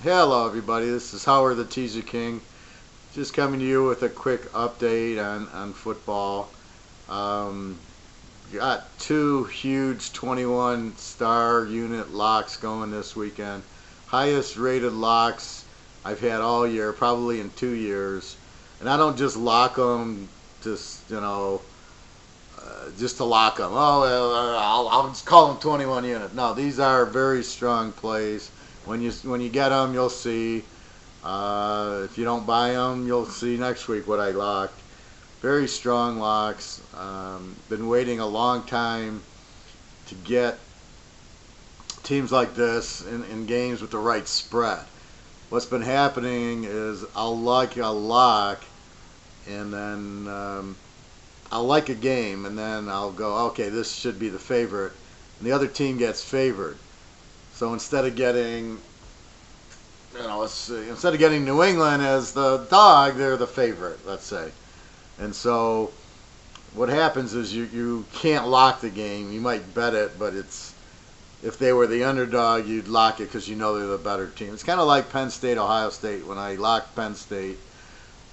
Hello, everybody. This is Howard the Teaserking. Just coming to you with a quick update on football. Um, got two huge 21 star unit locks going this weekend. Highest rated locks I've had all year, probably in 2 years. And I don't just lock them just to lock them. Oh, well, I'll just call them 21 unit. No, these are very strong plays. When you get them, you'll see. If you don't buy them, you'll see next week what I locked. Very strong locks. Been waiting a long time to get teams like this in games with the right spread. What's been happening is I'll like a lock, and then I'll like a game, and then I'll go, okay, this should be the favorite, and the other team gets favored. So instead of getting New England as the dog, they're the favorite, let's say. And so what happens is you can't lock the game. You might bet it, but if they were the underdog, you'd lock it because you know they're the better team. It's kind of like Penn State, Ohio State. When I locked Penn State,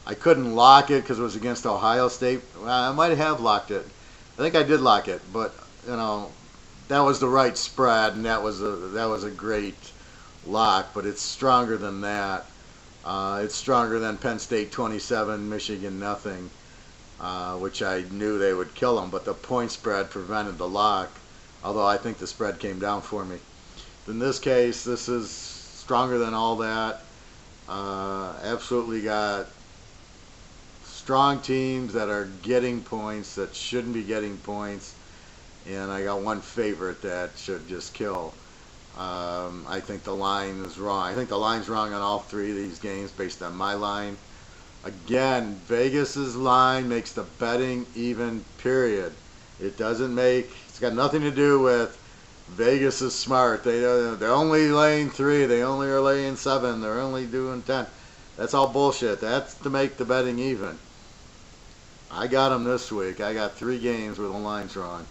I couldn't lock it because it was against Ohio State. Well, I might have locked it. I think I did lock it, but that was the right spread, and that was a great lock. But it's stronger than that. It's stronger than Penn State 27, Michigan nothing, which I knew they would kill them. But the point spread prevented the lock, although I think the spread came down for me. In this case, this is stronger than all that. Absolutely got strong teams that are getting points that shouldn't be getting points, and I got one favorite that should just kill. I think the line is wrong. I think the line's wrong on all three of these games based on my line. Again, Vegas's line makes the betting even, period. It's got nothing to do with Vegas is smart. They're only laying 3. They only are laying 7. They're only doing 10. That's all bullshit. That's to make the betting even. I got them this week. I got 3 games where the line's wrong,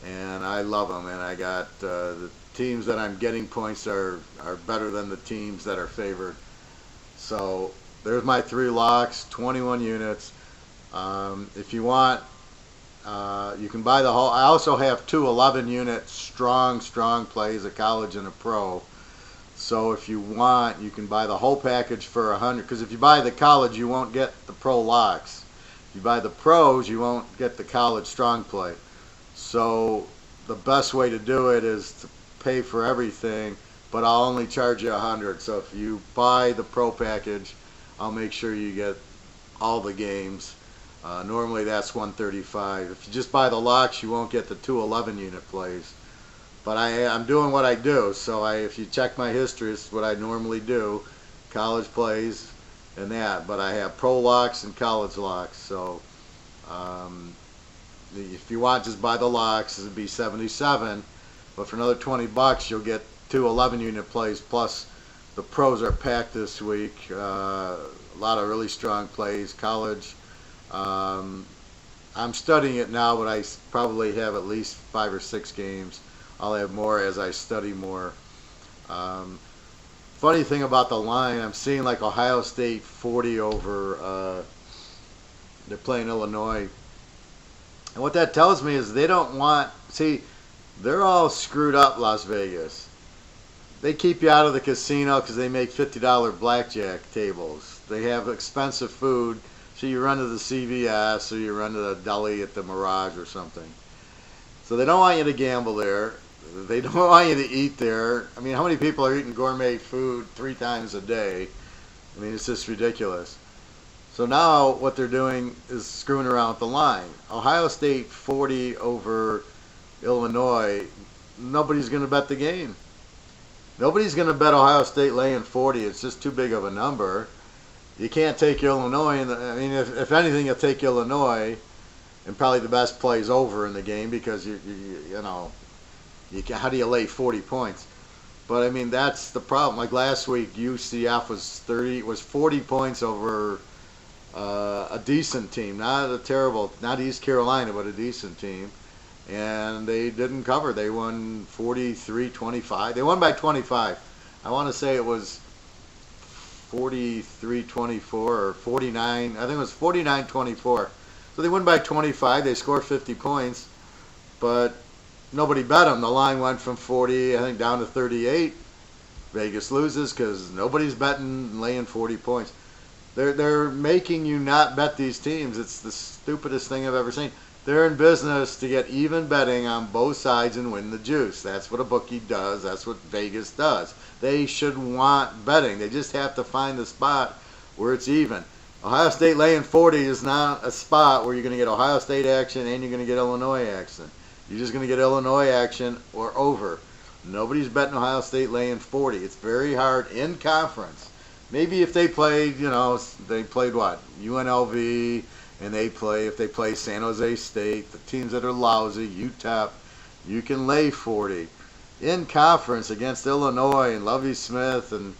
and I love them. And I got the teams that I'm getting points are better than the teams that are favored. So there's my 3 locks, 21 units. If you want, you can buy the whole. I also have 2 11-unit strong plays, a college and a pro. So if you want, you can buy the whole package for 100. Because if you buy the college, you won't get the pro locks. If you buy the pros, you won't get the college strong play. So the best way to do it is to pay for everything, but I'll only charge you 100. So if you buy the pro package, I'll make sure you get all the games. Normally that's 135. If you just buy the locks, you won't get the 2 11-unit plays. But I'm doing what I do. So if you check my history, it's what I normally do. College plays and that. But I have pro locks and college locks. So if you want, just buy the locks. It'd be 77. But for another $20, you'll get 2 11-unit plays. Plus, the pros are packed this week. A lot of really strong plays. College. I'm studying it now, but I probably have at least 5 or 6 games. I'll have more as I study more. Funny thing about the line, I'm seeing like Ohio State 40 over. They're playing Illinois, and what that tells me is they don't want. See, they're all screwed up, Las Vegas. They keep you out of the casino because they make $50 blackjack tables. They have expensive food, so you run to the CVS or you run to the deli at the Mirage or something. So they don't want you to gamble there. They don't want you to eat there. I mean, how many people are eating gourmet food 3 times a day? I mean, it's just ridiculous. So now what they're doing is screwing around with the line. Ohio State 40 over Illinois. Nobody's going to bet the game. Nobody's going to bet Ohio State laying 40. It's just too big of a number. You can't take Illinois. I mean, if anything, you'll take Illinois, and probably the best play is over in the game because how do you lay 40 points? But I mean, that's the problem. Like last week, UCF was 40 points over a decent team, not East Carolina, but a decent team, and they didn't cover. They won 43-25. They won by 25. I want to say it was 43-24 or 49. I think it was 49-24. So they win by 25. They score 50 points, but nobody bet them. The line went from 40, I think, down to 38. Vegas loses because nobody's betting laying 40 points. They're making you not bet these teams. It's the stupidest thing I've ever seen. They're in business to get even betting on both sides and win the juice. That's what a bookie does. That's what Vegas does. They should want betting. They just have to find the spot where it's even. Ohio State laying 40 is not a spot where you're going to get Ohio State action and you're going to get Illinois action. You're just going to get Illinois action or over. Nobody's betting Ohio State laying 40. It's very hard in conference. Maybe if they played, they played what? UNLV, and if they play San Jose State, the teams that are lousy, UTEP, you can lay 40. In conference against Illinois and Lovie Smith, and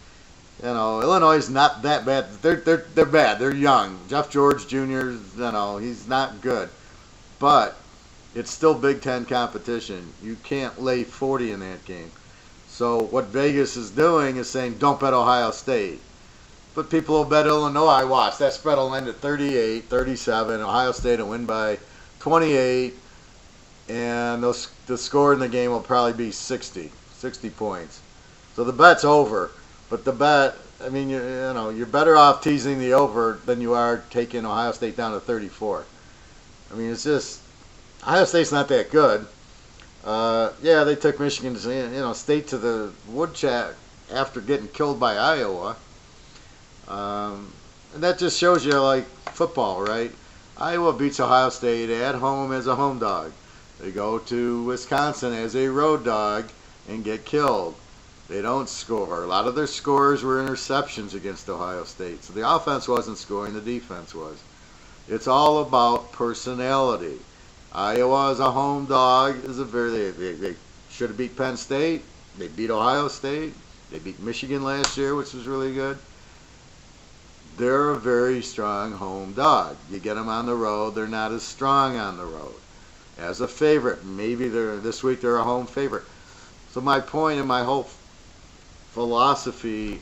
Illinois is not that bad. They're bad. They're young. Jeff George Jr., he's not good, but it's still Big Ten competition. You can't lay 40 in that game. So what Vegas is doing is saying, don't bet Ohio State. But people will bet Illinois. Watch, that spread will end at 38, 37. Ohio State will win by 28. And the score in the game will probably be 60 points. So the bet's over. But the bet, you're better off teasing the over than you are taking Ohio State down to 34. It's just, Ohio State's not that good. They took Michigan State to the woodchuck after getting killed by Iowa. And that just shows you, like, football, right? Iowa beats Ohio State at home as a home dog. They go to Wisconsin as a road dog and get killed. They don't score. A lot of their scores were interceptions against Ohio State. So the offense wasn't scoring, the defense was. It's all about personality. Iowa as a home dog is they should have beat Penn State. They beat Ohio State. They beat Michigan last year, which was really good. They're a very strong home dog. You get them on the road, they're not as strong on the road. As a favorite, maybe this week they're a home favorite. So my point and my whole philosophy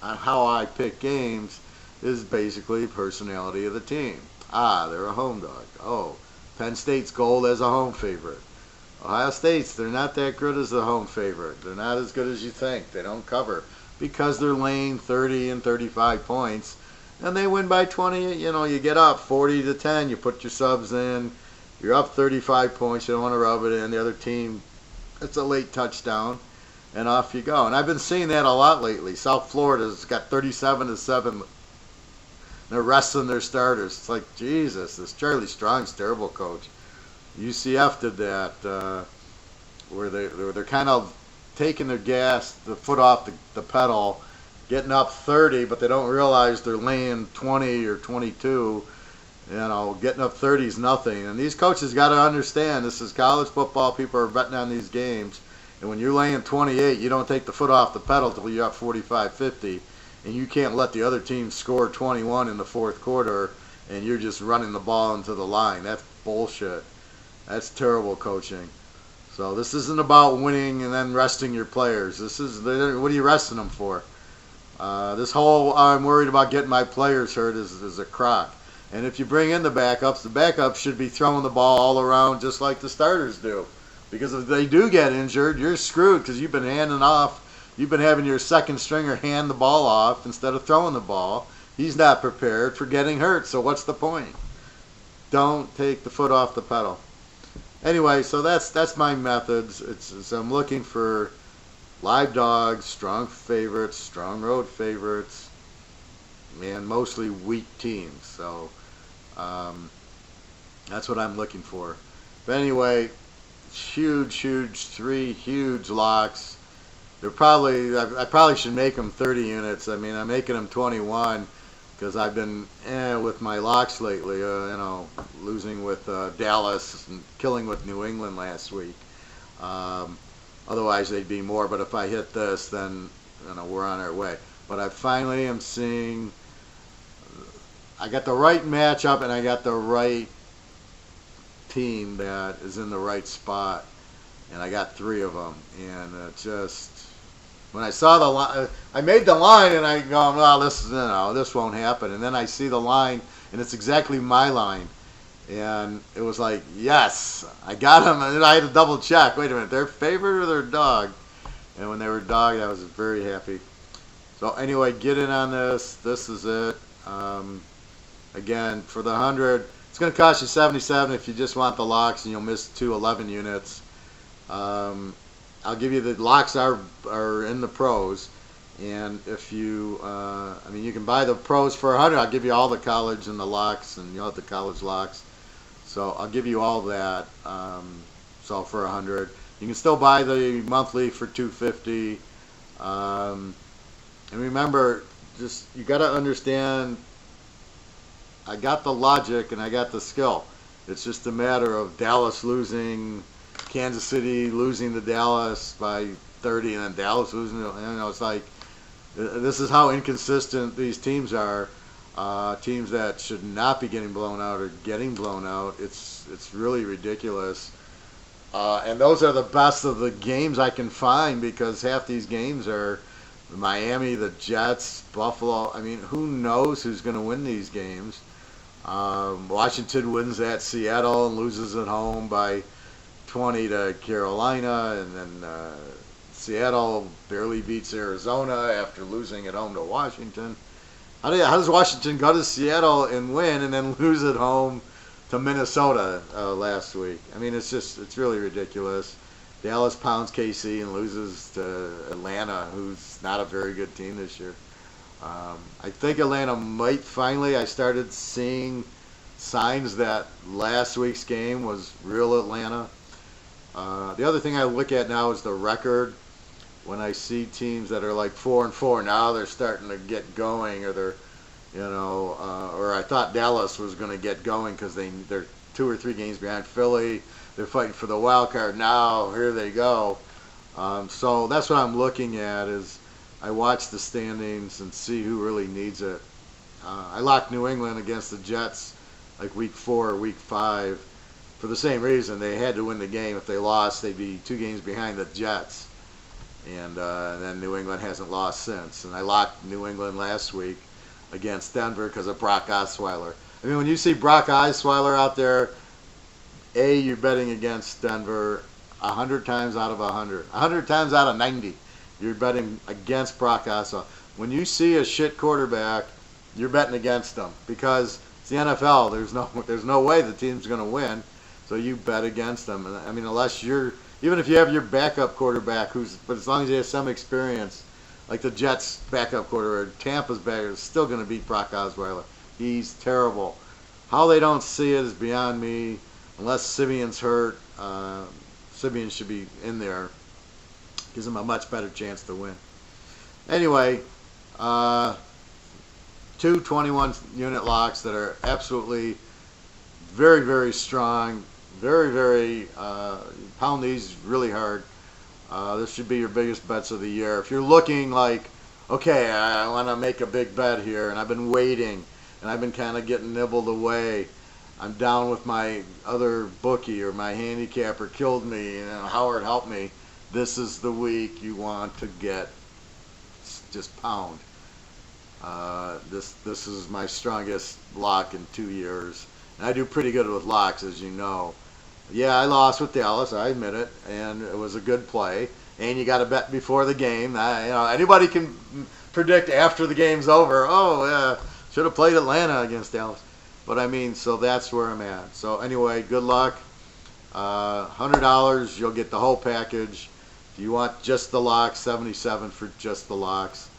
on how I pick games is basically personality of the team. They're a home dog. Oh, Penn State's gold as a home favorite. Ohio State's, they're not that good as the home favorite. They're not as good as you think. They don't cover because they're laying 30 and 35 points. And they win by 20, you get up 40-10, you put your subs in, you're up 35 points, you don't want to rub it in, the other team, it's a late touchdown, and off you go. And I've been seeing that a lot lately. South Florida's got 37-7. They're resting their starters. It's like, Jesus, this Charlie Strong's terrible coach. UCF did that, where they're kind of taking the foot off the pedal, getting up 30, but they don't realize they're laying 20 or 22. Getting up 30 is nothing. And these coaches got to understand this is college football. People are betting on these games. And when you're laying 28, you don't take the foot off the pedal till you're up 45-50. And you can't let the other team score 21 in the fourth quarter and you're just running the ball into the line. That's bullshit. That's terrible coaching. So this isn't about winning and then resting your players. What are you resting them for? This whole I'm worried about getting my players hurt is a crock. And if you bring in the backups should be throwing the ball all around just like the starters do. Because if they do get injured, you're screwed because you've been having your second stringer hand the ball off instead of throwing the ball. He's not prepared for getting hurt, so what's the point? Don't take the foot off the pedal. Anyway, so that's my methods. I'm looking for live dogs, strong favorites, strong road favorites, and mostly weak teams. So that's what I'm looking for. But anyway, three huge locks. I probably should make them 30 units. I'm making them 21 because I've been with my locks lately. Losing with Dallas and killing with New England last week. Otherwise, they'd be more. But if I hit this, then we're on our way. But I finally am seeing. I got the right matchup and I got the right team that is in the right spot, and I got three of them, and When I saw the line, I made the line, and I go, well, this won't happen. And then I see the line, and it's exactly my line. And it was like, yes, I got them. And I had to double check. Wait a minute, their favorite or their dog? And when they were dog, I was very happy. So anyway, get in on this. This is it. Again, for the 100, it's going to cost you $77 if you just want the locks, and you'll miss 211 units. I'll give you the locks are in the pros, and if you, you can buy the pros for 100. I'll give you all the college and the locks, and you'll have the college locks. So I'll give you all that. So for 100, you can still buy the monthly for $250. And remember, just you got to understand. I got the logic and I got the skill. It's just a matter of Dallas losing, Kansas City losing to Dallas by 30, and then Dallas losing. It's like this is how inconsistent these teams are. Teams that should not be getting blown out are getting blown out. It's really ridiculous. And those are the best of the games I can find, because half these games are Miami, the Jets, Buffalo. I mean, who knows who's going to win these games? Washington wins at Seattle and loses at home by 20 to Carolina, and then Seattle barely beats Arizona after losing at home to Washington. How does Washington go to Seattle and win and then lose at home to Minnesota last week? I mean, it's really ridiculous. Dallas pounds KC and loses to Atlanta, who's not a very good team this year. I think Atlanta might finally. I started seeing signs that last week's game was real Atlanta. The other thing I look at now is the record. When I see teams that are like 4-4, now they're starting to get going, or they're, or I thought Dallas was going to get going because they're 2 or 3 games behind Philly. They're fighting for the wild card now. Here they go. So that's what I'm looking at is. I watch the standings and see who really needs it. I locked New England against the Jets like week 4 or week 5 for the same reason. They had to win the game. If they lost, they'd be 2 games behind the Jets. And then New England hasn't lost since. And I locked New England last week against Denver because of Brock Osweiler. I mean, when you see Brock Osweiler out there, you're betting against Denver 100 times out of 100. 100 times out of 90. You're betting against Brock Osweiler. When you see a shit quarterback, you're betting against them because it's the NFL. There's no way the team's going to win, so you bet against them. I mean, even if you have your backup quarterback, but as long as he has some experience, like the Jets' backup quarterback, Tampa's backup is still going to beat Brock Osweiler. He's terrible. How they don't see it is beyond me. Unless Simeon's hurt, Simeon should be in there. Gives them a much better chance to win. Anyway, 2 21-unit locks that are absolutely very, very strong. Very, very, pound these really hard. This should be your biggest bets of the year. If you're looking like, okay, I want to make a big bet here, and I've been waiting, and I've been kind of getting nibbled away. I'm down with my other bookie, or my handicapper killed me, and Howard helped me. This is the week you want to get just pound. This is my strongest lock in 2 years. And I do pretty good with locks, as you know. Yeah, I lost with Dallas, I admit it, and it was a good play. And you got to bet before the game. Anybody can predict after the game's over. Oh, yeah, should have played Atlanta against Dallas. But I mean, so that's where I'm at. So anyway, good luck. $100, you'll get the whole package. If you want just the locks, $77 for just the locks.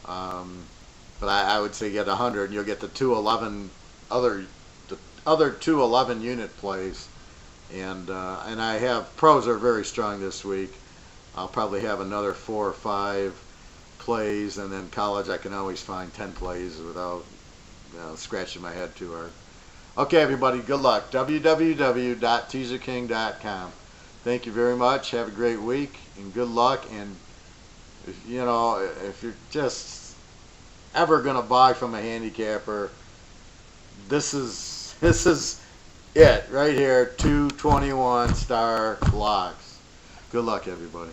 But I would say get 100, and you'll get the 211 other 211 unit plays. And I have pros are very strong this week. I'll probably have another 4 or 5 plays, and then college I can always find 10 plays without scratching my head too hard. Okay, everybody, good luck. www.teaserking.com. Thank you very much. Have a great week and good luck. And if you're just ever gonna buy from a handicapper, this is it right here. 2 21-star locks. Good luck, everybody.